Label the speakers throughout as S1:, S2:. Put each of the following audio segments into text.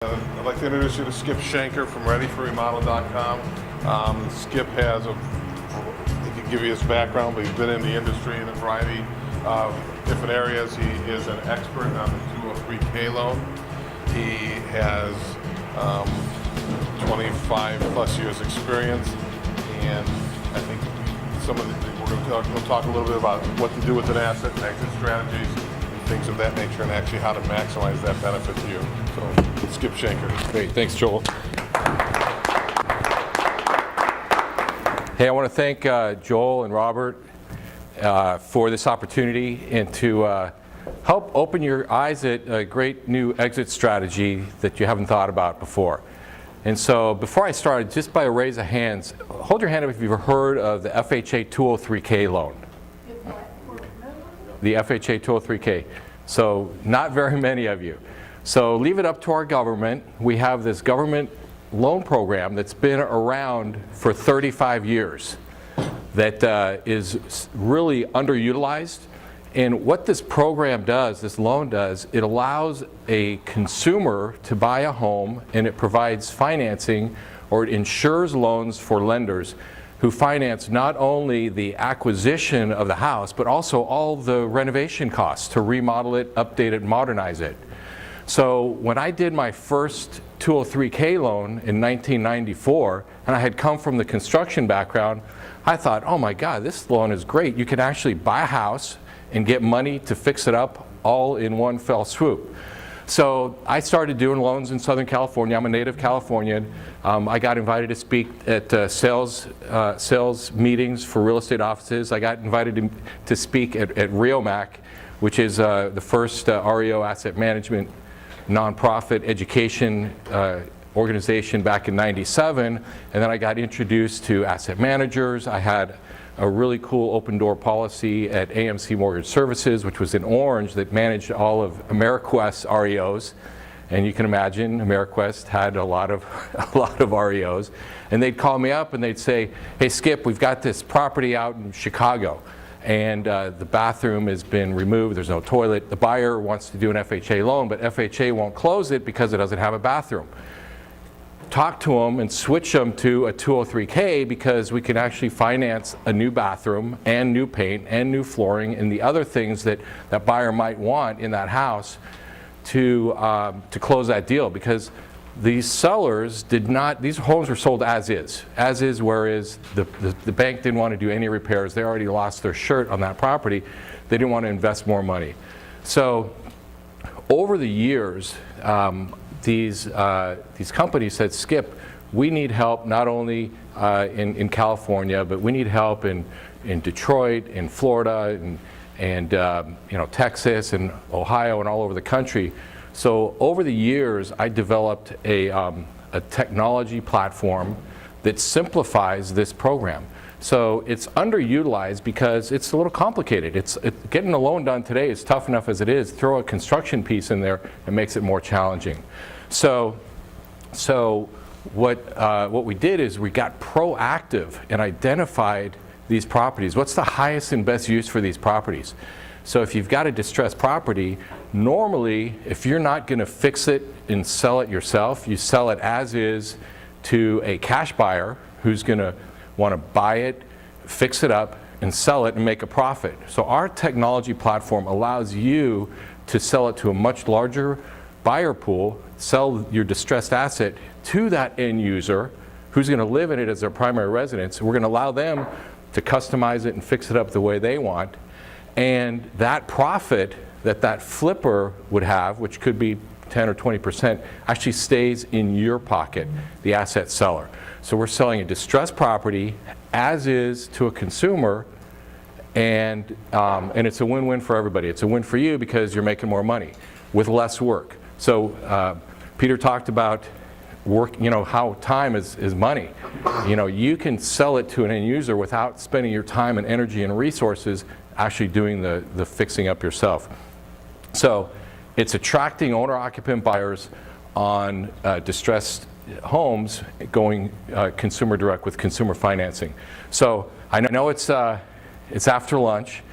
S1: I'd like to introduce you to Skip Schenker from readyforremodel.com. Skip has he can give you his background, but he's been in the industry in a variety of different areas. He is an expert on the 203K loan. He has 25 plus years experience, and I think we'll talk a little bit about what to do with an asset and exit strategies and things of that nature, and actually how to maximize that benefit to you. So, Skip Schenker.
S2: Great, thanks, Joel. Hey, I want to thank Joel and Robert for this opportunity and to help open your eyes at a great new exit strategy that you haven't thought about before. And so before I start, just by a raise of hands, hold your hand up if you've heard of the FHA 203K loan. The FHA 203K. So not very many of you. So leave it up to our government. We have this government loan program that's been around for 35 years that is really underutilized. And what this program does, this loan does, it allows a consumer to buy a home, and it provides financing, or it insures loans for lenders who finance not only the acquisition of the house, but also all the renovation costs to remodel it, update it, modernize it. So when I did my first 203K loan in 1994, and I had come from the construction background, I thought, oh my God, this loan is great. You can actually buy a house and get money to fix it up all in one fell swoop. So I started doing loans in Southern California. I'm a native Californian. I got invited to speak at sales meetings for real estate offices. I got invited to speak at REOMAC, which is the first REO asset management nonprofit education organization back in '97. And then I got introduced to asset managers. I had a really cool open door policy at AMC Mortgage Services, which was in Orange, that managed all of AmeriQuest's REOs. And you can imagine AmeriQuest had a lot of REOs. And they'd call me up and they'd say, hey Skip, we've got this property out in Chicago, and the bathroom has been removed, there's no toilet. The buyer wants to do an FHA loan, but FHA won't close it because it doesn't have a bathroom. Talk to them and switch them to a 203K, because we can actually finance a new bathroom and new paint and new flooring and the other things that that buyer might want in that house to close that deal. Because these sellers did not, these homes were sold as is, whereas the bank didn't want to do any repairs. They already lost their shirt on that property. They didn't want to invest more money. So over the years, these companies said, Skip, we need help not only in California, but we need help in Detroit, in Florida, and Texas and Ohio and all over the country. So over the years, I developed a technology platform that simplifies this program. So it's underutilized because it's a little complicated. Getting a loan done today is tough enough as it is. Throw a construction piece in there, it makes it more challenging. So what we did is we got proactive and identified these properties. What's the highest and best use for these properties? So if you've got a distressed property, normally if you're not going to fix it and sell it yourself, you sell it as is to a cash buyer who's going to want to buy it, fix it up, and sell it and make a profit. So our technology platform allows you to sell it to a much larger buyer pool, sell your distressed asset to that end user who's going to live in it as their primary residence. We're going to allow them to customize it and fix it up the way they want. And that profit that flipper would have, which could be 10 or 20%, actually stays in your pocket, the asset seller. So we're selling a distressed property as is to a consumer, and it's a win-win for everybody. It's a win for you because you're making more money with less work. So Peter talked about work, how time is money. You can sell it to an end user without spending your time and energy and resources actually doing the fixing up yourself. So it's attracting owner-occupant buyers on distressed homes, going consumer direct with consumer financing. So I know it's after lunch,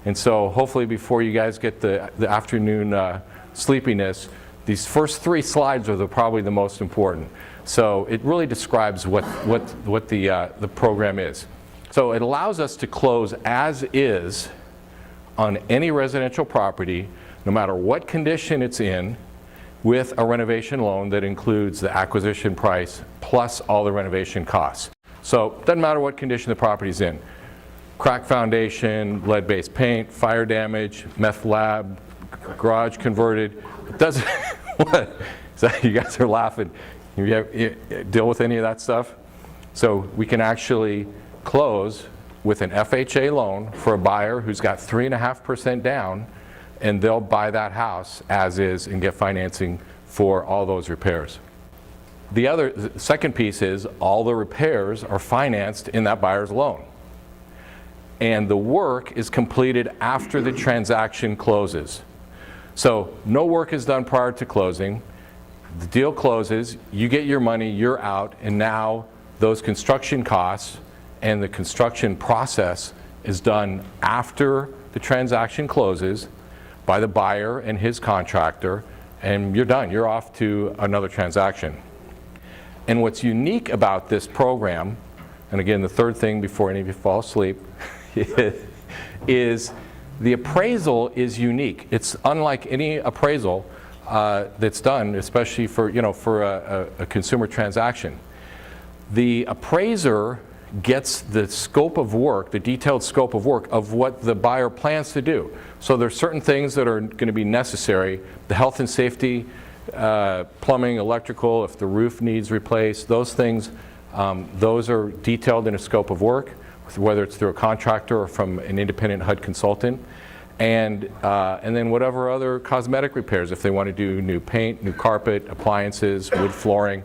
S2: and so hopefully before you guys get the afternoon sleepiness, These first 3 slides are probably the most important. So it really describes what the program is. So it allows us to close as is on any residential property, no matter what condition it's in, with a renovation loan that includes the acquisition price plus all the renovation costs. So it doesn't matter what condition the property's in. Cracked foundation, lead-based paint, fire damage, meth lab, garage converted. It doesn't, what? So you guys are laughing. You deal with any of that stuff? So we can actually close with an FHA loan for a buyer who's got 3.5% down, and they'll buy that house as is and get financing for all those repairs. The second piece is all the repairs are financed in that buyer's loan. And the work is completed after the transaction closes. So no work is done prior to closing. The deal closes, you get your money, you're out, and now those construction costs and the construction process is done after the transaction closes by the buyer and his contractor, and you're done. You're off to another transaction. And what's unique about this program, and again, the third thing before any of you fall asleep, is the appraisal is unique. It's unlike any appraisal that's done, especially for a consumer transaction. The appraiser gets the scope of work, the detailed scope of work of what the buyer plans to do. So there's certain things that are going to be necessary. The health and safety, plumbing, electrical, if the roof needs replaced, those things, those are detailed in a scope of work, whether it's through a contractor or from an independent HUD consultant. And then whatever other cosmetic repairs, if they want to do new paint, new carpet, appliances, wood flooring,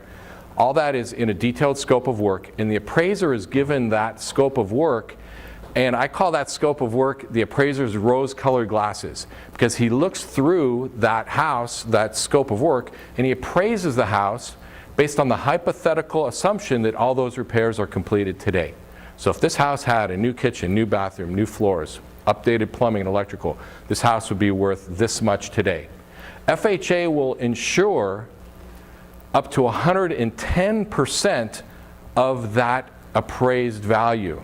S2: all that is in a detailed scope of work, and the appraiser is given that scope of work, and I call that scope of work the appraiser's rose-colored glasses, because he looks through that house, that scope of work, and he appraises the house based on the hypothetical assumption that all those repairs are completed today. So if this house had a new kitchen, new bathroom, new floors, updated plumbing and electrical, this house would be worth this much today. FHA will insure up to 110% of that appraised value.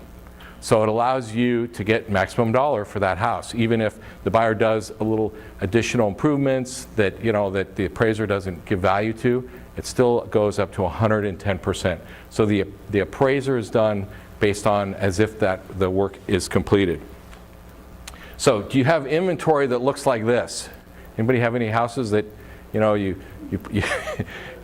S2: So it allows you to get maximum dollar for that house, even if the buyer does a little additional improvements that that the appraiser doesn't give value to. It still goes up to 110%. So the appraiser is done based on as if the work is completed. So do you have inventory that looks like this? Anybody have any houses that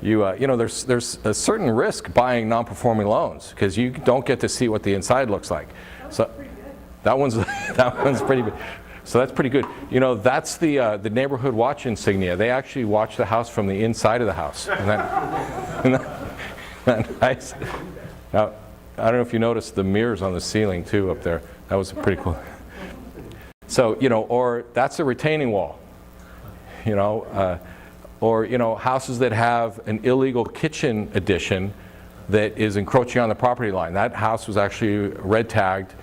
S2: there's a certain risk buying non-performing loans because you don't get to see what the inside looks like. So that one's pretty good. So that's pretty good. That's the neighborhood watch insignia. They actually watch the house from the inside of the house. Isn't that nice? Now, I don't know if you noticed the mirrors on the ceiling too up there. That was pretty cool. So or that's a retaining wall. Or houses that have an illegal kitchen addition that is encroaching on the property line. That house was actually red tagged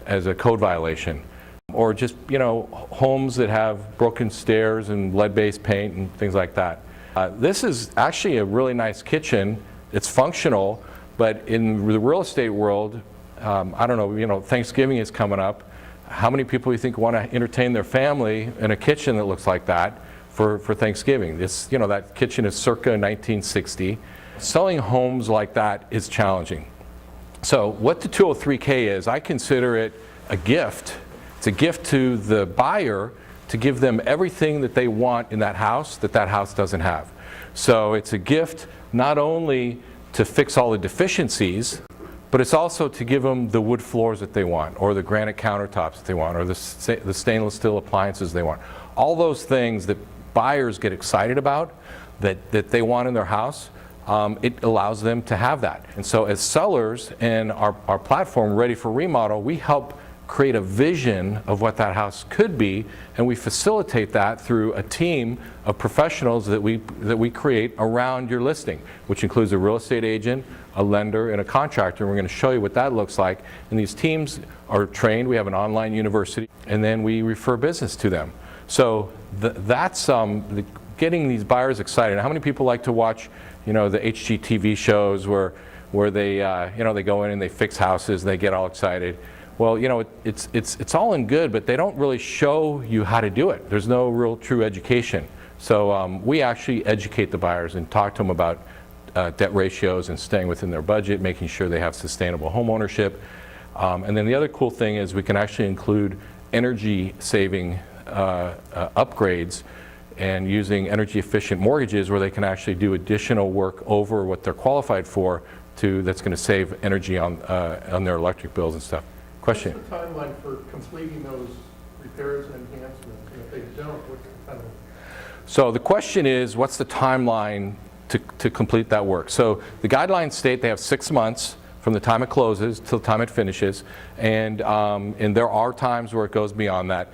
S2: as a code violation. Or just homes that have broken stairs and lead-based paint and things like that. This is actually a really nice kitchen. It's functional, but in the real estate world, I don't know. Thanksgiving is coming up. How many people do you think want to entertain their family in a kitchen that looks like that for Thanksgiving? That kitchen is circa 1960. Selling homes like that is challenging. So what the 203K is, I consider it a gift. It's a gift to the buyer to give them everything that they want in that house doesn't have. So it's a gift not only to fix all the deficiencies, but it's also to give them the wood floors that they want, or the granite countertops that they want, or the stainless steel appliances they want. All those things that buyers get excited about, that they want in their house, it allows them to have that. And so as sellers in our platform, Ready for Remodel, we help create a vision of what that house could be, and we facilitate that through a team of professionals that we create around your listing, which includes a real estate agent, a lender, and a contractor. And we're going to show you what that looks like. And these teams are trained. We have an online university, and then we refer business to them. So that's getting these buyers excited. How many people like to watch, the HGTV shows where they, they go in and they fix houses, they get all excited? Well, it's all in good, but they don't really show you how to do it. There's no real true education. So we actually educate the buyers and talk to them about debt ratios and staying within their budget, making sure they have sustainable home ownership. And then the other cool thing is we can actually include energy saving upgrades and using energy efficient mortgages where they can actually do additional work over what they're qualified for that's going to save energy on their electric bills and stuff. Question?
S1: What's the timeline for completing those repairs and enhancements? And if they don't, what's the timeline?
S2: So the question is, what's the timeline to complete that work? So the guidelines state they have 6 months from the time it closes till the time it finishes, and there are times where it goes beyond that.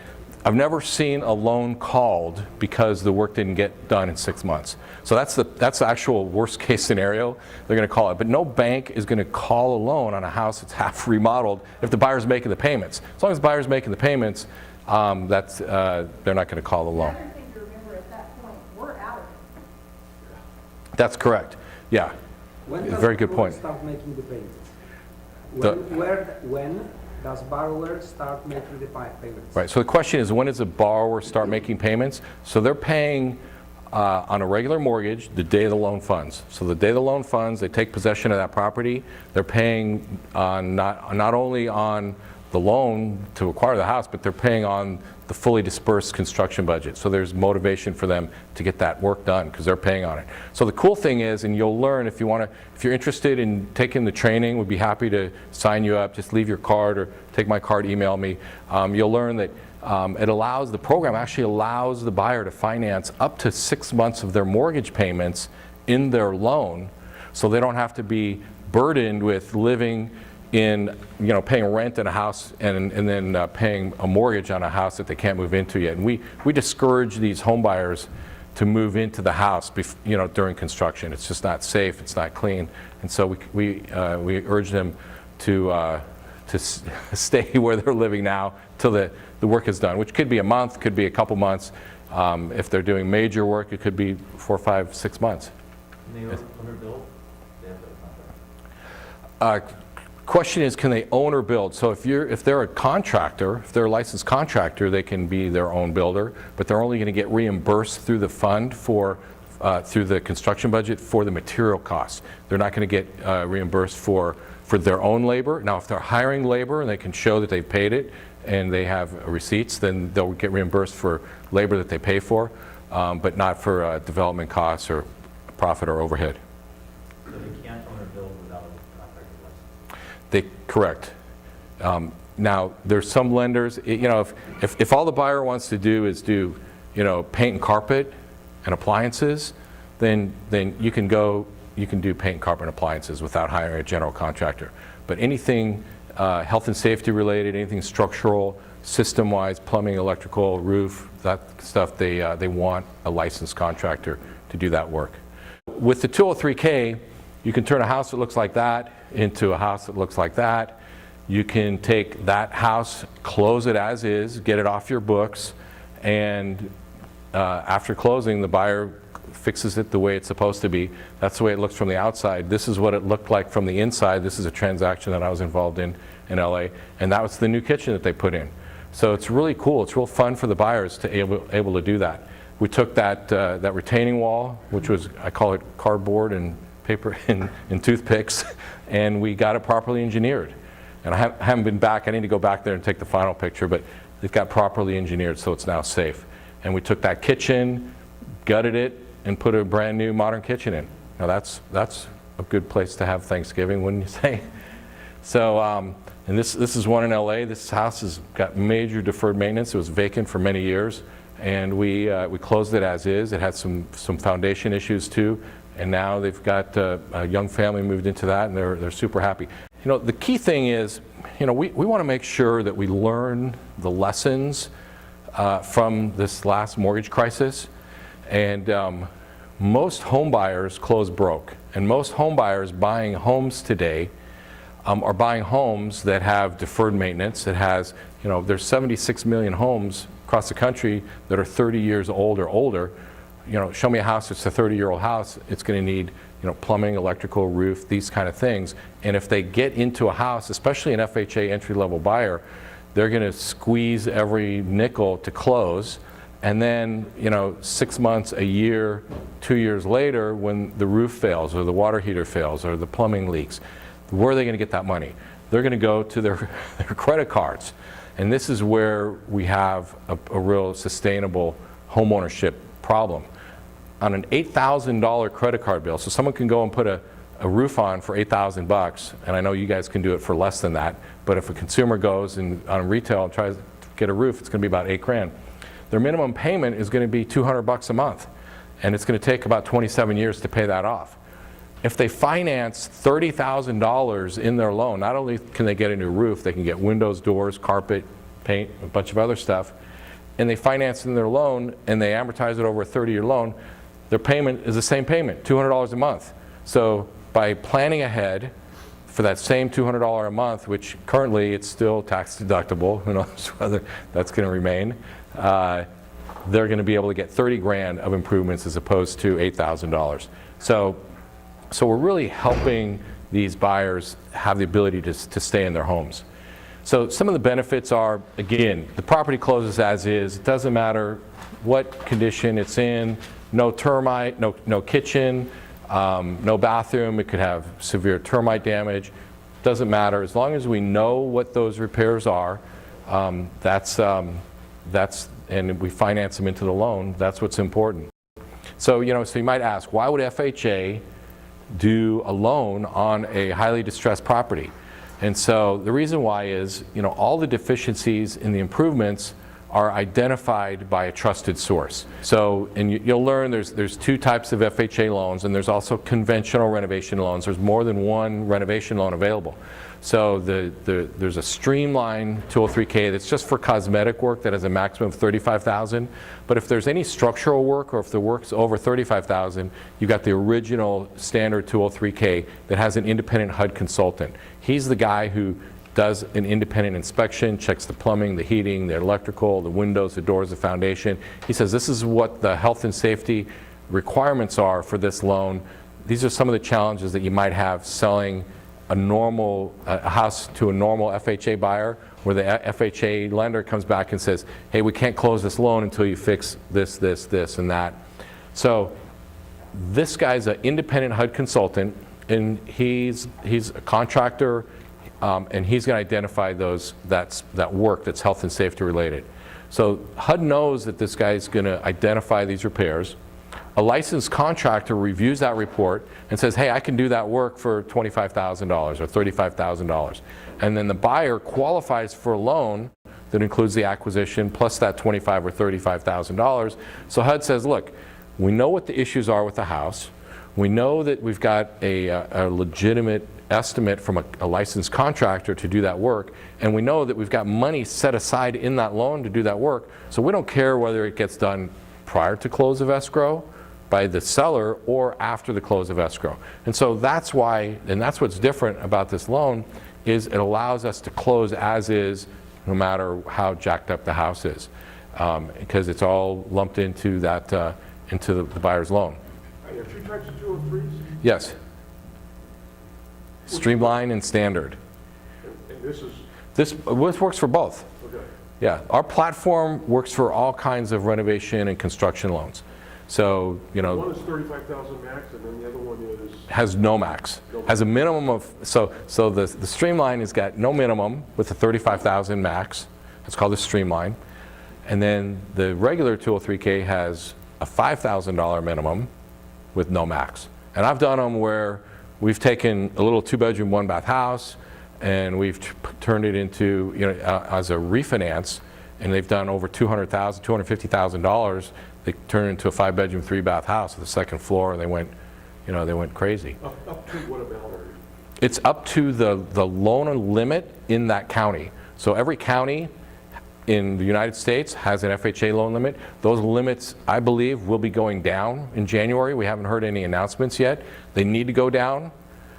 S2: I've never seen a loan called because the work didn't get done in 6 months. So that's the actual worst case scenario. They're going to call it, but no bank is going to call a loan on a house that's half remodeled if the buyer's making the payments. As long as the buyer's making the payments, they're not going to call the loan.
S3: The other thing to remember at that point, we're out of it.
S2: That's correct. Yeah. Very good point.
S4: Start making the payments?
S2: The-
S4: When does borrower start making the payments?
S2: Right, so the question is, when does a borrower start making payments? So they're paying on a regular mortgage the day the loan funds. So the day the loan funds, they take possession of that property, they're paying on not only on the loan to acquire the house, but they're paying on the fully dispersed construction budget. So there's motivation for them to get that work done because they're paying on it. So the cool thing is, and you'll learn if you're interested in taking the training, we'd be happy to sign you up. Just leave your card or take my card, email me. You'll learn that the program actually allows the buyer to finance up to 6 months of their mortgage payments in their loan, so they don't have to be burdened with living in, paying rent in a house and then paying a mortgage on a house that they can't move into yet. And we discourage these home buyers to move into the house, during construction. It's just not safe. It's not clean. And so we urge them to stay where they're living now till the work is done, which could be a month, could be a couple months. If they're doing major work, it could be 4, 5, 6 months.
S5: Can they underbuild? They have to have a contract.
S2: Question is, can they own or build? So if they're a contractor, if they're a licensed contractor, they can be their own builder, but they're only going to get reimbursed through the fund through the construction budget for the material costs. They're not going to get reimbursed for their own labor. Now, if they're hiring labor and they can show that they've paid it and they have receipts, then they'll get reimbursed for labor that they pay for, but not for development costs or profit or overhead.
S5: So they can't own or build without a contractor license?
S2: Correct. Now, there's some lenders, if all the buyer wants to do is do, paint and carpet and appliances, then you can do paint and carpet and appliances without hiring a general contractor. But anything health and safety related, anything structural, system-wise, plumbing, electrical, roof, that stuff, they want a licensed contractor to do that work. With the 203K, you can turn a house that looks like that into a house that looks like that. You can take that house, close it as is, get it off your books, and after closing, the buyer fixes it the way it's supposed to be. That's the way it looks from the outside. This is what it looked like from the inside. This is a transaction that I was involved in LA, and that was the new kitchen that they put in. So it's really cool. It's real fun for the buyers to able to do that. We took that retaining wall, which was, I call it cardboard and paper and toothpicks, and we got it properly engineered. And I haven't been back. I need to go back there and take the final picture, but it got properly engineered, so it's now safe. And we took that kitchen, gutted it, and put a brand new modern kitchen in. Now that's a good place to have Thanksgiving, wouldn't you say? So, and this is one in LA. This house has got major deferred maintenance. It was vacant for many years, and we closed it as is. It had some foundation issues too, and now they've got a young family moved into that, and they're super happy. The key thing is, we want to make sure that we learn the lessons from this last mortgage crisis. And most home buyers close broke. And most home buyers buying homes today are buying homes that have deferred maintenance, that has, there's 76 million homes across the country that are 30 years old or older. show me a house that's a 30-year-old house, it's going to need, plumbing, electrical, roof, these kind of things. And if they get into a house, especially an FHA entry-level buyer, they're going to squeeze every nickel to close. And then, 6 months, a year, 2 years later, when the roof fails or the water heater fails or the plumbing leaks, where are they going to get that money? They're going to go to their credit cards. And this is where we have a real sustainable homeownership problem. On an $8,000 credit card bill, so someone can go and put a roof on for $8,000, and I know you guys can do it for less than that, but if a consumer goes and on retail and tries to get a roof, it's going to be about $8 grand. Their minimum payment is going to be $200 a month, and it's going to take about 27 years to pay that off. If they finance $30,000 in their loan, not only can they get a new roof, they can get windows, doors, carpet, paint, a bunch of other stuff, and they finance in their loan and they amortize it over a 30-year loan, their payment is the same payment, $200 a month. So by planning ahead for that same $200 a month, which currently it's still tax deductible, who knows whether that's going to remain, they're going to be able to get 30 grand of improvements as opposed to $8,000. So we're really helping these buyers have the ability to stay in their homes. So some of the benefits are, again, the property closes as is. It doesn't matter what condition it's in, no termite, no kitchen, no bathroom. It could have severe termite damage. Doesn't matter. As long as we know what those repairs are, and we finance them into the loan, that's what's important. So, so you might ask, why would FHA do a loan on a highly distressed property? And so the reason why is, all the deficiencies in the improvements are identified by a trusted source. So, and you'll learn there's two types of FHA loans, and there's also conventional renovation loans. There's more than one renovation loan available. So there's a streamline 203K that's just for cosmetic work that has a maximum of $35,000. But if there's any structural work or if the work's over $35,000, you've got the original standard 203K that has an independent HUD consultant. He's the guy who does an independent inspection, checks the plumbing, the heating, the electrical, the windows, the doors, the foundation. He says this is what the health and safety requirements are for this loan. These are some of the challenges that you might have selling a house to a normal FHA buyer, where the FHA lender comes back and says, hey, we can't close this loan until you fix this, this, this, and that. So this guy's an independent HUD consultant, and he's a contractor, and he's going to identify that work that's health and safety related. So HUD knows that this guy's going to identify these repairs. A licensed contractor reviews that report and says, hey, I can do that work for $25,000 or $35,000. And then the buyer qualifies for a loan that includes the acquisition plus that $25,000 or $35,000. So HUD says, look, we know what the issues are with the house. We know that we've got a legitimate estimate from a licensed contractor to do that work, and we know that we've got money set aside in that loan to do that work. So we don't care whether it gets done prior to close of escrow by the seller or after the close of escrow. And so that's why, and that's what's different about this loan, is it allows us to close as is no matter how jacked up the house is, because it's all lumped into that into the buyer's loan.
S1: Are there two types of 203s?
S2: Yes. Streamline and standard.
S1: And this is,
S2: This works for both.
S1: okay.
S2: Yeah, our platform works for all kinds of renovation and construction loans. So,
S1: One is 35,000 max, and then the other one is?
S2: has no max. Has a minimum of, so the Streamline has got no minimum with the 35,000 max. It's called the Streamline. And then the regular 203K has a $5,000 minimum with no max. And I've done them where we've taken a little 2-bedroom, 1-bath house, and we've turned it into, as a refinance, and they've done over $200,000, $250,000. They turned it into a 5-bedroom, 3-bath house with the second floor, and they went crazy.
S1: Up to what amount are you?
S2: It's up to the loan limit in that county. So every county in the United States has an FHA loan limit. Those limits, I believe, will be going down in January. We haven't heard any announcements yet. They need to go down.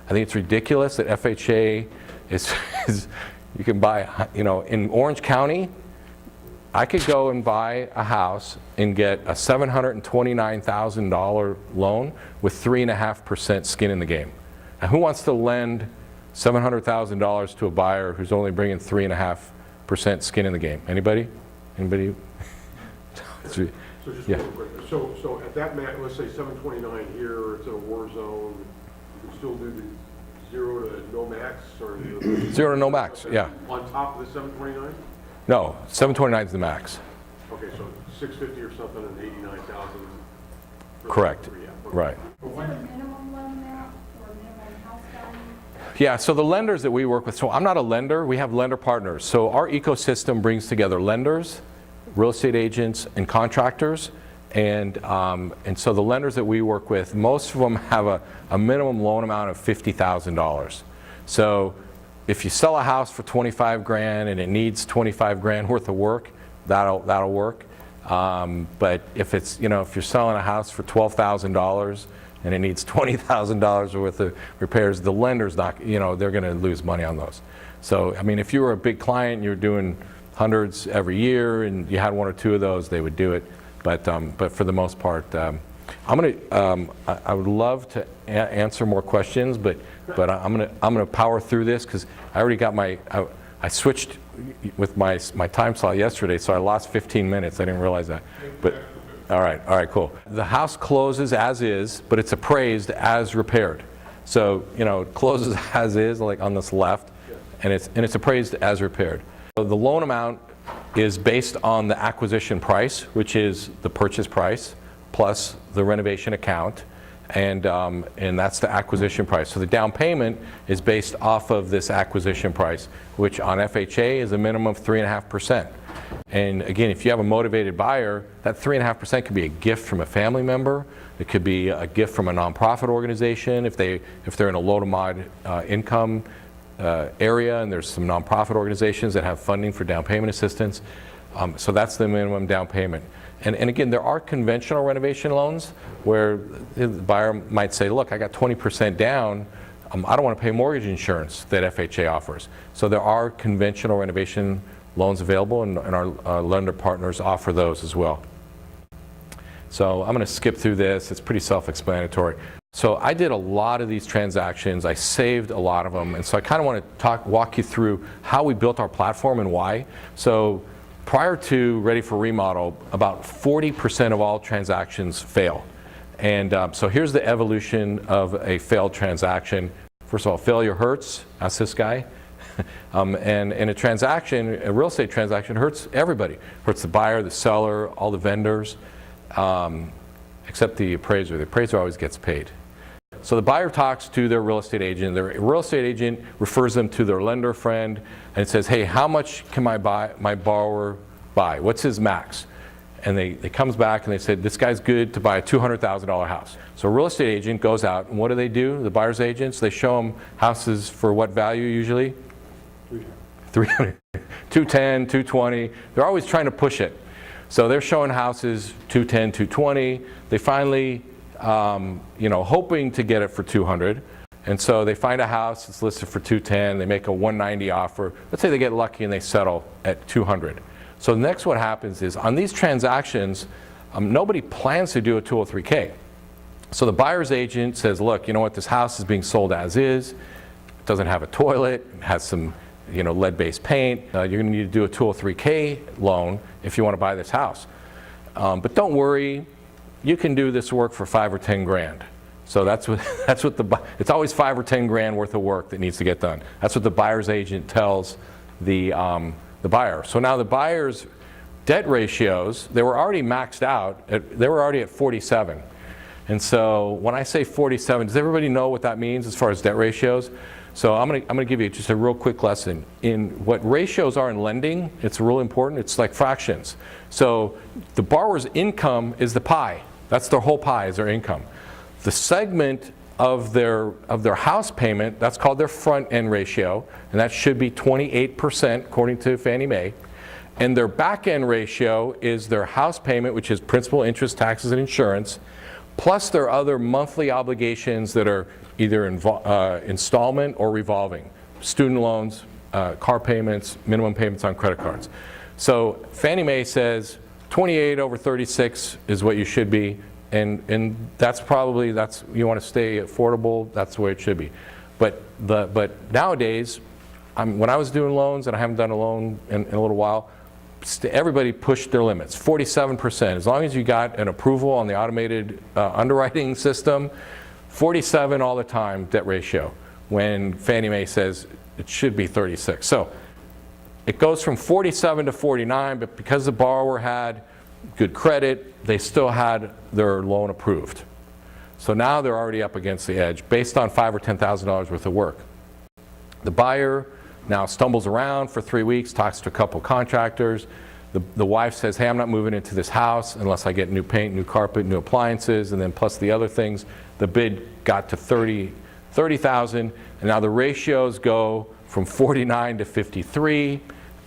S2: I think it's ridiculous that FHA is you can buy, in Orange County, I could go and buy a house and get a $729,000 loan with 3.5% skin in the game. Now, who wants to lend $700,000 to a buyer who's only bringing 3.5% skin in the game? Anybody? Anybody?
S6: So just
S2: Yeah.
S6: real quick, so at that let's say 729 here, it's in a war zone, you can still do the 0 to no max, or?
S2: 0 to no max, yeah.
S6: On top of the 729?
S2: No, 729 is the max.
S6: Okay, so 650 or something and 89,000.
S2: Correct. Right.
S3: Is there a minimum loan amount or a minimum house value?
S2: Yeah, so the lenders that we work with, so I'm not a lender, we have lender partners. So our ecosystem brings together lenders, real estate agents, and contractors. And so the lenders that we work with, most of them have a minimum loan amount of $50,000. So if you sell a house for 25 grand and it needs 25 grand worth of work, that'll work. But if it's, if you're selling a house for $12,000 and it needs $20,000 worth of repairs, the lender's not, they're going to lose money on those. So, I mean, if you were a big client and you're doing hundreds every year and you had 1 or 2 of those, they would do it. But for the most part, I would love to answer more questions, but I'm gonna power through this because I already got I switched with my time slot yesterday, so I lost 15 minutes. I didn't realize that. But all right, cool. The house closes as is, but it's appraised as repaired. So it closes as is, like on this left, and it's appraised as repaired. So the loan amount is based on the acquisition price, which is the purchase price plus the renovation account, and that's the acquisition price. So the down payment is based off of this acquisition price, which on FHA is a minimum of 3.5%. And again, if you have a motivated buyer, that 3.5% could be a gift from a family member. It could be a gift from a nonprofit organization if they're in a low to mod income area, and there's some nonprofit organizations that have funding for down payment assistance. So that's the minimum down payment. And again, there are conventional renovation loans where the buyer might say, look, I got 20% down. I don't want to pay mortgage insurance that FHA offers. So there are conventional renovation loans available, and our lender partners offer those as well. So I'm going to skip through this. It's pretty self-explanatory. So I did a lot of these transactions. I saved a lot of them. And so I kind of want to walk you through how we built our platform and why. So prior to Ready for Remodel, about 40% of all transactions fail. And so here's the evolution of a failed transaction. First of all, failure hurts. That's this guy. And a transaction, a real estate transaction, hurts everybody. Hurts the buyer, the seller, all the vendors, except the appraiser. The appraiser always gets paid. So the buyer talks to their real estate agent. Their real estate agent refers them to their lender friend and says, hey, how much can my borrower buy? What's his max? And they comes back and they said, this guy's good to buy a $200,000 house. So a real estate agent goes out, and what do? The buyer's agents, they show them houses for what value usually? 300. 210, 220. They're always trying to push it. So they're showing houses 210, 220. They finally, hoping to get it for 200. And so they find a house that's listed for 210. They make a 190 offer. Let's say they get lucky and they settle at 200. So next what happens is on these transactions, nobody plans to do a 203K. So the buyer's agent says, look, you know what, this house is being sold as is. It doesn't have a toilet. It has some lead-based paint. You're going to need to do a 203K loan if you want to buy this house. But don't worry, you can do this work for 5 or 10 grand. So that's what it's always 5 or 10 grand worth of work that needs to get done. That's what the buyer's agent tells the buyer. So now the buyer's debt ratios, they were already maxed out. They were already at 47. And so when I say 47, does everybody know what that means as far as debt ratios? So I'm gonna give you just a real quick lesson. In what ratios are in lending, it's really important. It's like fractions. So the borrower's income is the pie. That's their whole pie, is their income. The segment of their house payment, that's called their front end ratio, and that should be 28% according to Fannie Mae. And their back end ratio is their house payment, which is principal, interest, taxes, and insurance, plus their other monthly obligations that are either installment or revolving. Student loans, car payments, minimum payments on credit cards. So Fannie Mae says 28 over 36 is what you should be, and that's probably, you want to stay affordable, that's the way it should be. But nowadays, when I was doing loans, and I haven't done a loan in a little while, everybody pushed their limits, 47%. As long as you got an approval on the automated underwriting system, 47 all the time debt ratio, when Fannie Mae says it should be 36. So it goes from 47 to 49, but because the borrower had good credit, they still had their loan approved. So now they're already up against the edge based on $5,000 or $10,000 worth of work. The buyer now stumbles around for 3 weeks, talks to a couple contractors. The wife says, hey, I'm not moving into this house unless I get new paint, new carpet, new appliances, and then plus the other things. The bid got to $30,000, and now the ratios go from 49 to 53,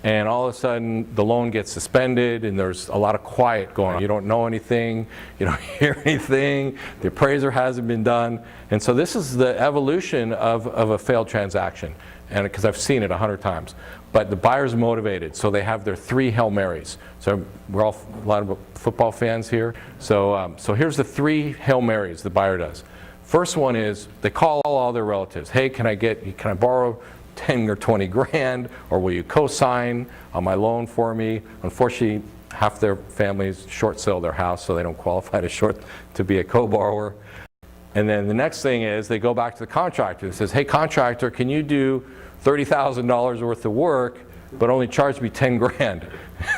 S2: and all of a sudden the loan gets suspended, and there's a lot of quiet going on. You don't know anything, you don't hear anything, the appraiser hasn't been done, and so this is the evolution of a failed transaction, and because I've seen it 100 times. But the buyer's motivated, so they have their 3 Hail Marys. So we're all a lot of football fans here. So here's the 3 Hail Marys the buyer does. First one is they call all their relatives. Hey, can I borrow 10 or 20 grand, or will you co-sign on my loan for me? Unfortunately, half their families short sell their house, so they don't qualify to be a co-borrower. And then the next thing is they go back to the contractor and says, hey, contractor, can you do $30,000 worth of work, but only charge me 10 grand?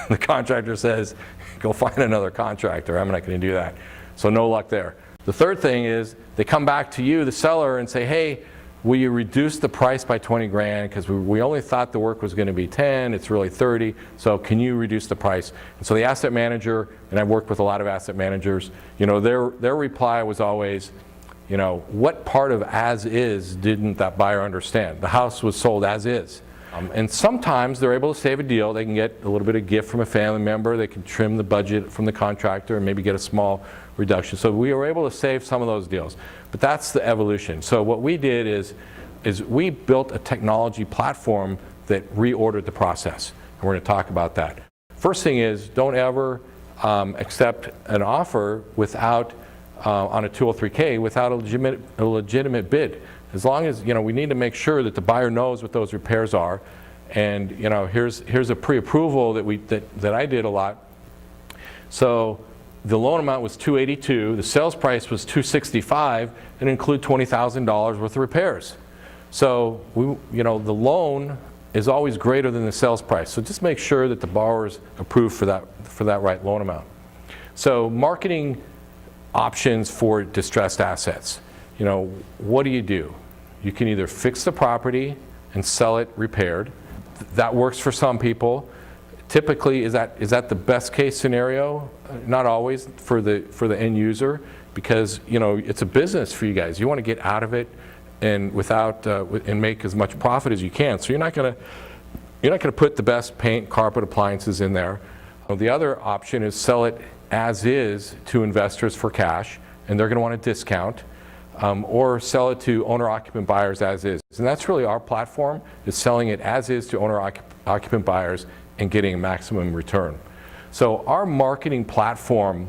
S2: The contractor says, go find another contractor. I'm not going to do that. So no luck there. The third thing is they come back to you, the seller, and say, hey, will you reduce the price by 20 grand? Because we only thought the work was going to be 10, it's really 30, so can you reduce the price? And so the asset manager, and I've worked with a lot of asset managers, their reply was always, what part of as is didn't that buyer understand? The house was sold as is. And sometimes they're able to save a deal. They can get a little bit of gift from a family member. They can trim the budget from the contractor and maybe get a small reduction. So we were able to save some of those deals. But that's the evolution. So what we did is we built a technology platform that reordered the process. And we're going to talk about that. First thing is, don't ever accept an offer without on a 203K without a legitimate bid. As long as, we need to make sure that the buyer knows what those repairs are. And, here's a pre-approval that I did a lot. So the loan amount was $282, the sales price was $265, and include $20,000 worth of repairs. So the loan is always greater than the sales price. So just make sure that the borrower is approved for that right loan amount. So marketing options for distressed assets. What do? You can either fix the property and sell it repaired. That works for some people. Typically, is that the best case scenario? Not always for the end user, because it's a business for you guys. You want to get out of it and and make as much profit as you can. So you're not going to put the best paint, carpet, appliances in there. The other option is sell it as is to investors for cash, and they're going to want a discount, or sell it to owner-occupant buyers as is. And that's really our platform, is selling it as is to owner-occupant buyers and getting a maximum return. So our marketing platform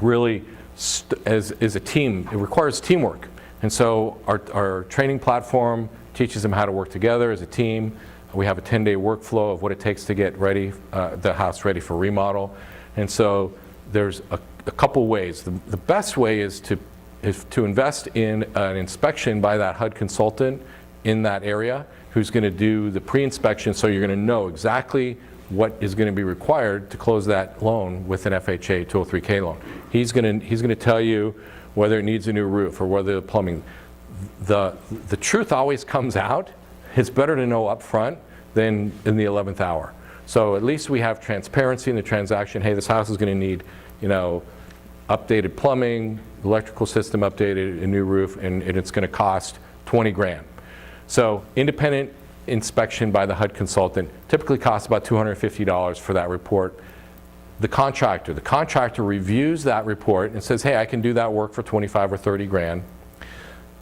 S2: really is a team. It requires teamwork. And so our training platform teaches them how to work together as a team. We have a 10-day workflow of what it takes to get the house ready for remodel. And so there's a couple ways. The best way is to invest in an inspection by that HUD consultant in that area, who's going to do the pre-inspection, so you're going to know exactly what is going to be required to close that loan with an FHA 203K loan. He's going to tell you whether it needs a new roof or whether the plumbing. The truth always comes out. It's better to know up front than in the 11th hour. So at least we have transparency in the transaction. Hey, this house is going to need, updated plumbing, electrical system updated, a new roof, and it's going to cost 20 grand. So independent inspection by the HUD consultant typically costs about $250 for that report. The contractor reviews that report and says, hey, I can do that work for 25 or 30 grand.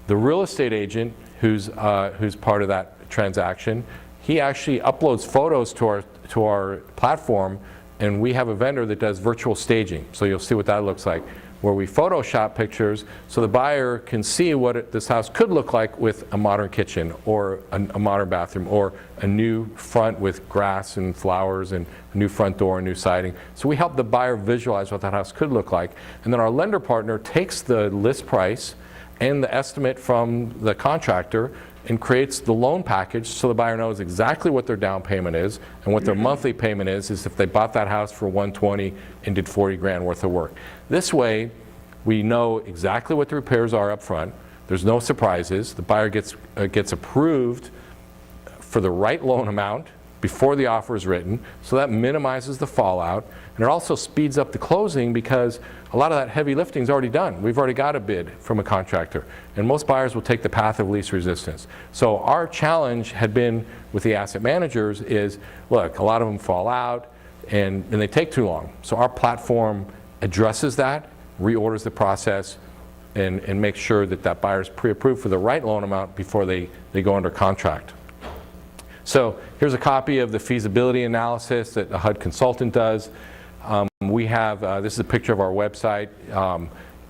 S2: The real estate agent who's part of that transaction, he actually uploads photos to our platform, and we have a vendor that does virtual staging. So you'll see what that looks like, where we Photoshop pictures so the buyer can see what this house could look like with a modern kitchen or a modern bathroom or a new front with grass and flowers and a new front door and new siding. So we help the buyer visualize what that house could look like. And then our lender partner takes the list price and the estimate from the contractor and creates the loan package so the buyer knows exactly what their down payment is and what their monthly payment is if they bought that house for $120,000 and did $40,000 worth of work. This way, we know exactly what the repairs are up front. There's no surprises. The buyer gets approved for the right loan amount before the offer is written, so that minimizes the fallout. And it also speeds up the closing because a lot of that heavy lifting is already done. We've already got a bid from a contractor, and most buyers will take the path of least resistance. So our challenge had been with the asset managers is, look, a lot of them fall out and they take too long. So our platform addresses that, reorders the process, and makes sure that that buyer is pre-approved for the right loan amount before they go under contract. So here's a copy of the feasibility analysis that a HUD consultant does. We have, this is a picture of our website,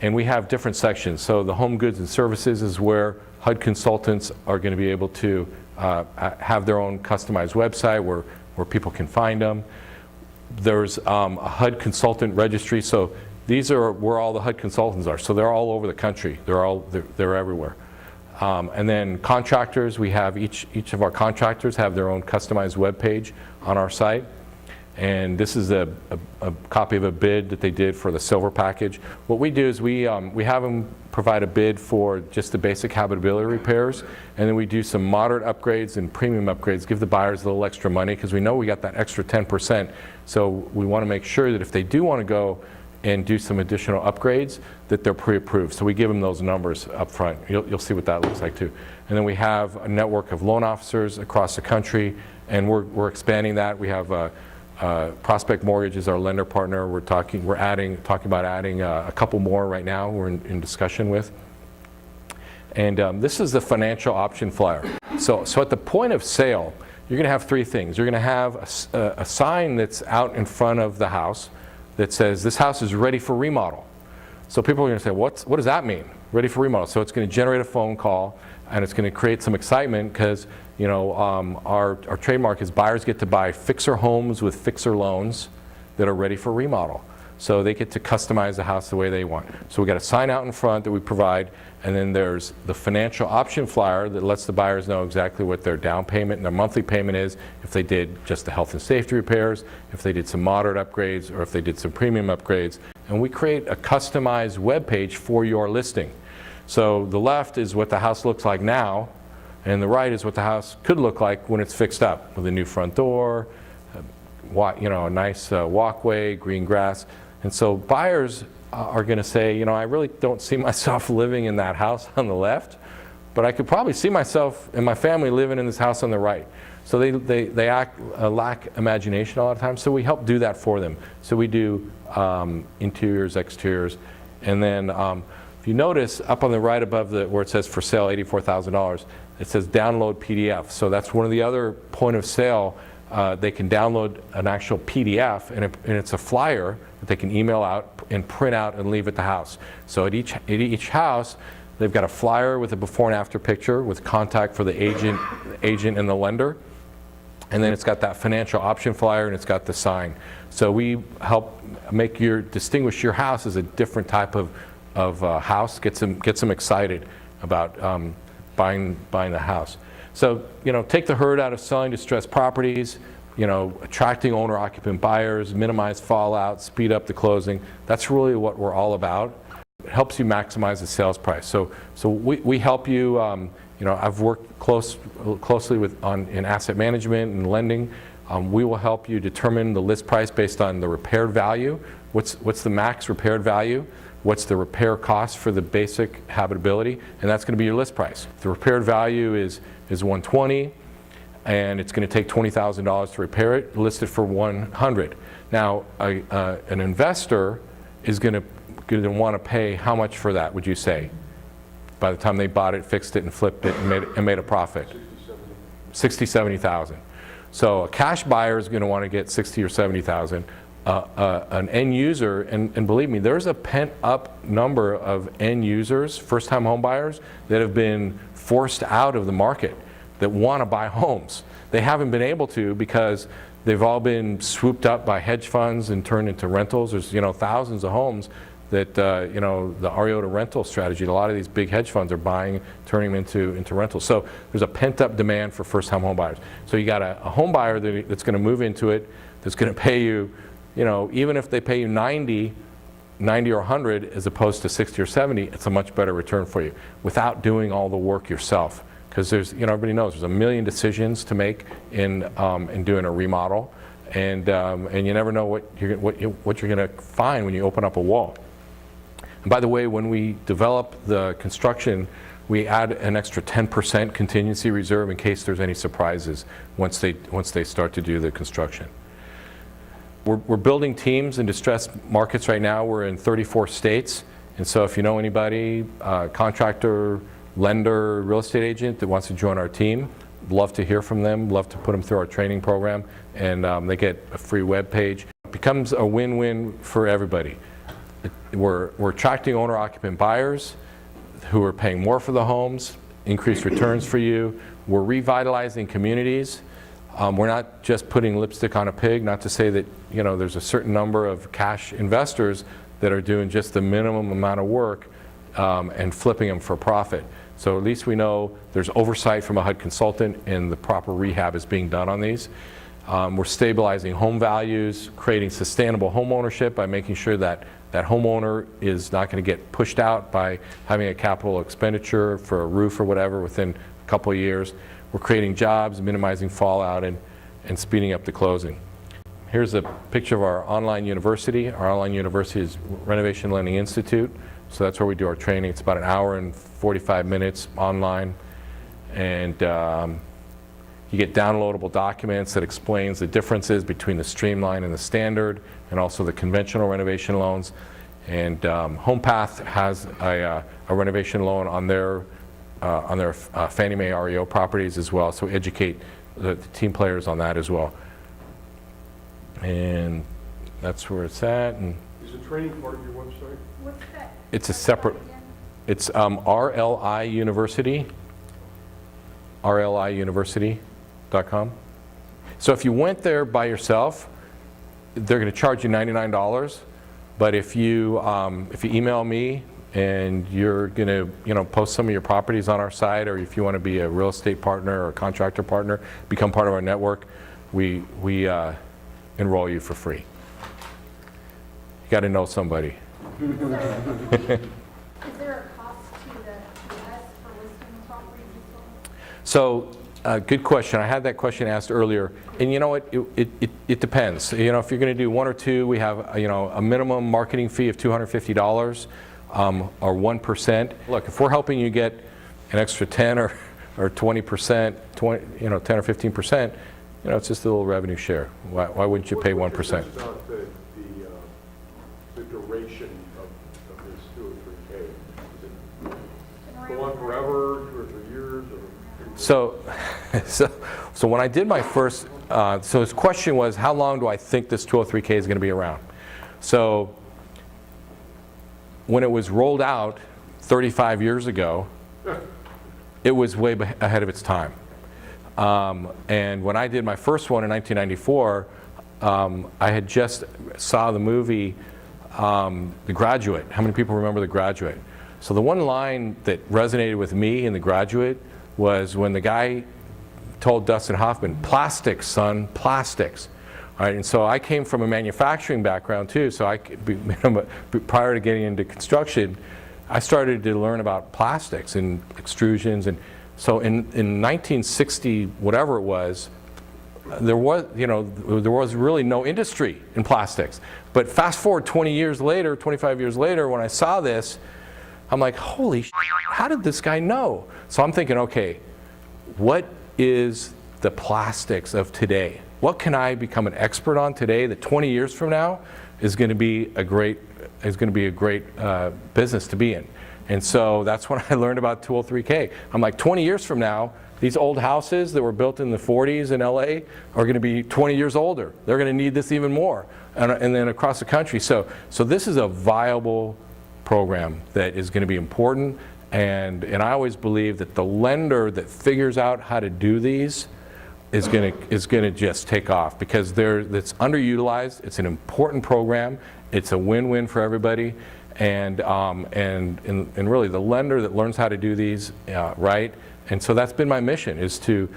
S2: and we have different sections. So the home goods and services is where HUD consultants are going to be able to have their own customized website where people can find them. There's a HUD consultant registry. So these are where all the HUD consultants are. So they're all over the country. They're everywhere. And then contractors, we have each of our contractors have their own customized web page on our site. And this is a copy of a bid that they did for the silver package. What we do is we have them provide a bid for just the basic habitability repairs, and then we do some moderate upgrades and premium upgrades, give the buyers a little extra money because we know we got that extra 10%. So we want to make sure that if they do want to go and do some additional upgrades, that they're pre-approved. So we give them those numbers up front. You'll see what that looks like too. And then we have a network of loan officers across the country, and we're expanding that. We have Prospect Mortgage is our lender partner. We're talking about adding a couple more right now. We're in discussion with. And this is the financial option flyer. So at the point of sale, you're going to have three things. You're going to have a sign that's out in front of the house that says this house is ready for remodel. So people are going to say, what does that mean? Ready for remodel. So it's going to generate a phone call, and it's going to create some excitement because our trademark is buyers get to buy fixer homes with fixer loans that are ready for remodel. So they get to customize the house the way they want. So we got a sign out in front that we provide, and then there's the financial option flyer that lets the buyers know exactly what their down payment and their monthly payment is, if they did just the health and safety repairs, if they did some moderate upgrades, or if they did some premium upgrades. And we create a customized web page for your listing. So the left is what the house looks like now, and the right is what the house could look like when it's fixed up with a new front door, a nice walkway, green grass. And so buyers are going to say, I really don't see myself living in that house on the left, but I could probably see myself and my family living in this house on the right. So they lack imagination a lot of times, so we help do that for them. So we do interiors, exteriors, and then if you notice up on the right above where it says for sale $84,000, it says download PDF. So that's one of the other point of sale. They can download an actual PDF, and it's a flyer that they can email out and print out and leave at the house. So at each house, they've got a flyer with a before and after picture with contact for the agent and the lender. And then it's got that financial option flyer, and it's got the sign. So we help distinguish your house as a different type of house, gets them excited about buying the house. So, take the herd out of selling distressed properties, attracting owner-occupant buyers, minimize fallout, speed up the closing. That's really what we're all about. It helps you maximize the sales price. So we help you. I've worked closely in asset management and lending. We will help you determine the list price based on the repaired value. What's the max repaired value? What's the repair cost for the basic habitability? And that's going to be your list price. The repaired value is $120, and it's going to take $20,000 to repair it, listed for $100. Now, an investor is going to want to pay how much for that, would you say? By the time they bought it, fixed it, and flipped it, and made a profit? 60, 70,000. So a cash buyer is going to want to get 60 or 70,000. An end user, and believe me, there's a pent-up number of end users, first-time home buyers, that have been forced out of the market that want to buy homes. They haven't been able to because they've all been swooped up by hedge funds and turned into rentals. There's thousands of homes that the REO to rental strategy, a lot of these big hedge funds are buying, turning them into rentals. So there's a pent-up demand for first-time home buyers. So you got a home buyer that's going to move into it, that's going to pay you, even if they pay you 90 or 100 as opposed to 60 or 70, it's a much better return for you without doing all the work yourself. Because there's, everybody knows there's a million decisions to make in doing a remodel, and you never know what you're going to find when you open up a wall. And by the way, when we develop the construction, we add an extra 10% contingency reserve in case there's any surprises once they start to do the construction. We're building teams in distressed markets right now. We're in 34 states, and so if you know anybody, contractor, lender, real estate agent that wants to join our team, love to hear from them, love to put them through our training program, and they get a free web page. It becomes a win-win for everybody. We're attracting owner-occupant buyers who are paying more for the homes, increased returns for you. We're revitalizing communities. We're not just putting lipstick on a pig, not to say that there's a certain number of cash investors that are doing just the minimum amount of work and flipping them for profit. So at least we know there's oversight from a HUD consultant and the proper rehab is being done on these. We're stabilizing home values, creating sustainable home ownership by making sure that that homeowner is not going to get pushed out by having a capital expenditure for a roof or whatever within a couple of years. We're creating jobs, minimizing fallout, and speeding up the closing. Here's a picture of our online university. Our online university is Renovation Lending Institute. So that's where we do our training. It's about an hour and 45 minutes online. And you get downloadable documents that explains the differences between the streamline and the standard, and also the conventional renovation loans. And HomePath has a renovation loan on their Fannie Mae REO properties as well. So we educate the team players on that as well. And that's where it's at. And
S6: Is the training part of your website?
S3: What's that?
S2: it's a separate, it's RLI University, rliuniversity.com. So if you went there by yourself, they're going to charge you $99. But if you email me and you're going to post some of your properties on our site, or if you want to be a real estate partner or a contractor partner, become part of our network, we enroll you for free. You got to know somebody.
S3: Is there a cost to us for listing the property as well?
S2: So, good question. I had that question asked earlier, and you know what? It depends. If you're going to do one or two, we have a minimum marketing fee of $250 or 1%. Look, if we're helping you get an extra 10 or 20%, 10 or 15%, it's just a little revenue share. Why wouldn't you pay 1%?
S6: What's about the duration of this 2 or 3K? Does it go on forever, 2 or 3 years? Or
S2: So when I did my first, so his question was, how long do I think this 203K is going to be around? So when it was rolled out 35 years ago, it was way ahead of its time. And when I did my first one in 1994, I had just saw the movie The Graduate. How many people remember The Graduate? So the one line that resonated with me in The Graduate was when the guy told Dustin Hoffman, "Plastics, son, plastics." All right, and so I came from a manufacturing background too, so prior to getting into construction, I started to learn about plastics and extrusions. And so in 1960, whatever it was, there was really no industry in plastics. But fast forward 20 years later, 25 years later, when I saw this, I'm like, holy shit, how did this guy know? So I'm thinking, okay, what is the plastics of today? What can I become an expert on today that 20 years from now is going to be a great business to be in? And so that's when I learned about 203K. I'm like, 20 years from now, These old houses that were built in the 40s in LA are going to be 20 years older. They're going to need this even more, and then across the country. So this is a viable program that is going to be important, and I always believe that the lender that figures out how to do these is going to just take off, because it's underutilized. It's an important program. It's a win-win for everybody, and really the lender that learns how to do these right. And so that's been my mission, is to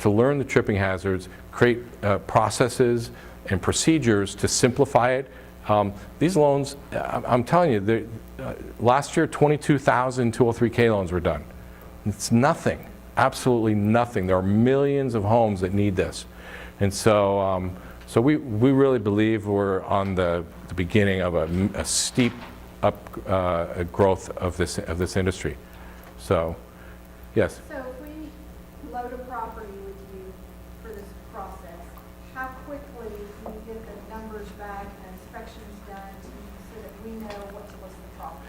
S2: learn the tripping hazards, create processes and procedures to simplify it. These loans, I'm telling you, last year 22,000 203K loans were done. It's nothing, absolutely nothing. There are millions of homes that need this. And so, we really believe we're on the beginning of a steep growth of this industry. So, yes.
S3: So if we load a property with you for this process, how quickly can you get the numbers back and inspections done so that we know what to list the property?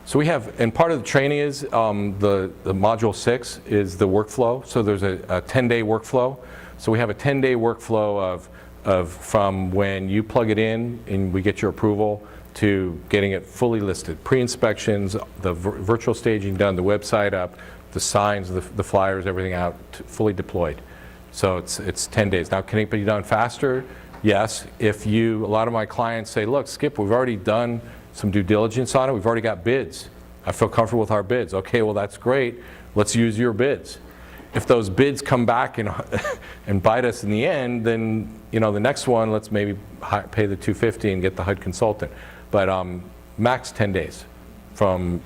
S2: So we have, and part of the training is the module 6 is the workflow. So there's a 10-day workflow. So we have a 10-day workflow of from when you plug it in and we get your approval to getting it fully listed, pre-inspections, the virtual staging done, the website up, the signs, the flyers, everything out, fully deployed. So it's 10 days. Now, can it be done faster? Yes. If a lot of my clients say, look, Skip, we've already done some due diligence on it. We've already got bids. I feel comfortable with our bids. Okay, well, that's great. Let's use your bids. If those bids come back and bite us in the end, then the next one, let's maybe pay the $250 and get the HUD consultant. But max 10 days from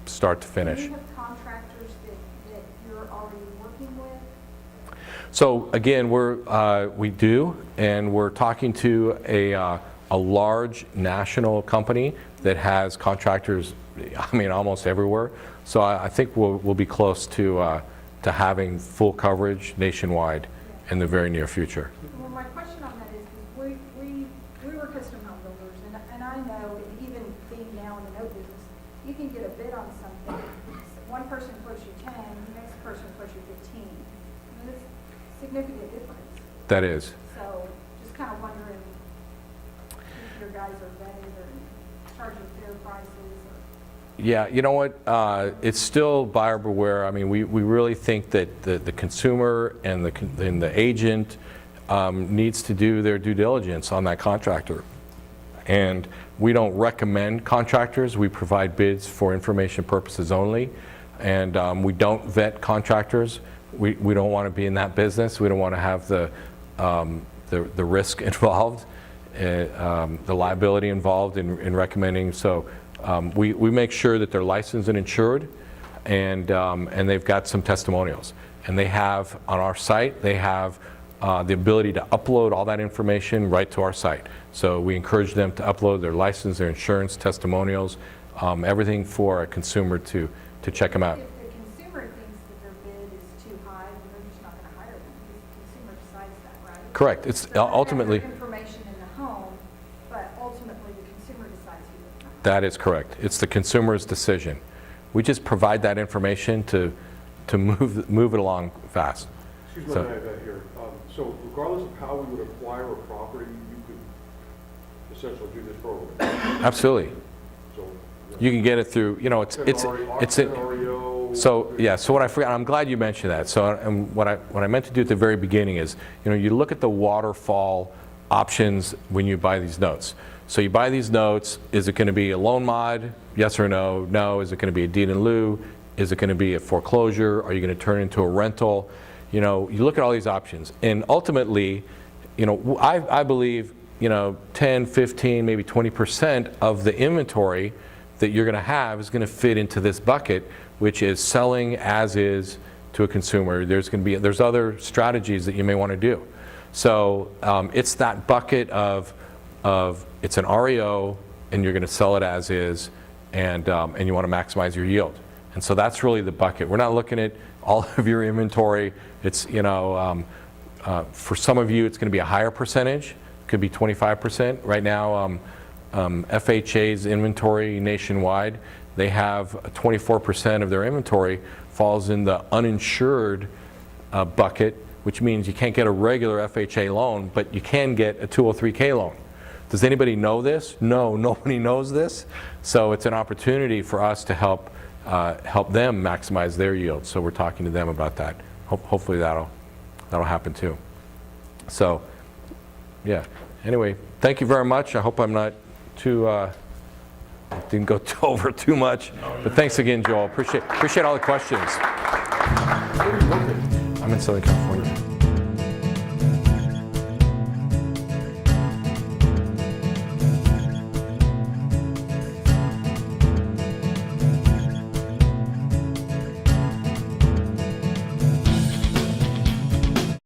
S2: start to finish.
S3: Do you have contractors that you're already working with?
S2: So again, we do, and we're talking to a large national company that has contractors, almost everywhere. So I think we'll be close to having full coverage nationwide in the very near future.
S3: Well, my question on that is, we were custom home builders, and I know, and even being now in the note business, you can get a bid on something. One person quotes you 10, the next person quotes you 15. It's a significant difference.
S2: That is.
S3: So just kind of wondering if your guys are vetted or charging fair prices.
S2: Yeah, you know what? It's still buyer beware. We really think that the consumer and the agent needs to do their due diligence on that contractor. And we don't recommend contractors. We provide bids for information purposes only. And we don't vet contractors. We don't want to be in that business. We don't want to have the risk involved, the liability involved in recommending. So we make sure that they're licensed and insured, and they've got some testimonials. And they have, on our site, they have the ability to upload all that information right to our site. So we encourage them to upload their license, their insurance, testimonials, everything for a consumer to check them out.
S3: If the consumer thinks that their bid is too high, then they're just not going to hire them, because the consumer decides that, right?
S2: Correct. It's
S3: So
S2: ultimately,
S3: they have their information in the home, but ultimately the consumer decides who to hire.
S2: that is correct. It's the consumer's decision. We just provide that information to move it along fast.
S6: Excuse me,
S2: So-
S6: I have that here. So regardless of how we would acquire a property, you could essentially do this program.
S2: Absolutely.
S6: So,
S2: You can get it through, So yeah, so what I forgot, I'm glad you mentioned that. So what I meant to do at the very beginning is, you look at the waterfall options when you buy these notes. So you buy these notes, is it going to be a loan mod? Yes or no? No. Is it going to be a deed in lieu? Is it going to be a foreclosure? Are you going to turn it into a rental? You look at all these options, and ultimately, I believe, 10, 15, maybe 20% of the inventory that you're going to have is going to fit into this bucket, which is selling as is to a consumer. There's other strategies that you may want to do. So it's that bucket of it's an REO, and you're going to sell it as is, and you want to maximize your yield. And so that's really the bucket. We're not looking at all of your inventory. It's, for some of you, it's going to be a higher percentage. It could be 25%. Right now, FHA's inventory nationwide, they have 24% of their inventory falls in the uninsured bucket, which means you can't get a regular FHA loan, but you can get a 203K loan. Does anybody know this? No, nobody knows this. So it's an opportunity for us to help them maximize their yield. So we're talking to them about that. Hopefully that'll happen too. So, yeah. Anyway, thank you very much. I hope I'm not too didn't go over too much. But thanks again, Joel. Appreciate all the questions. I'm in Southern California.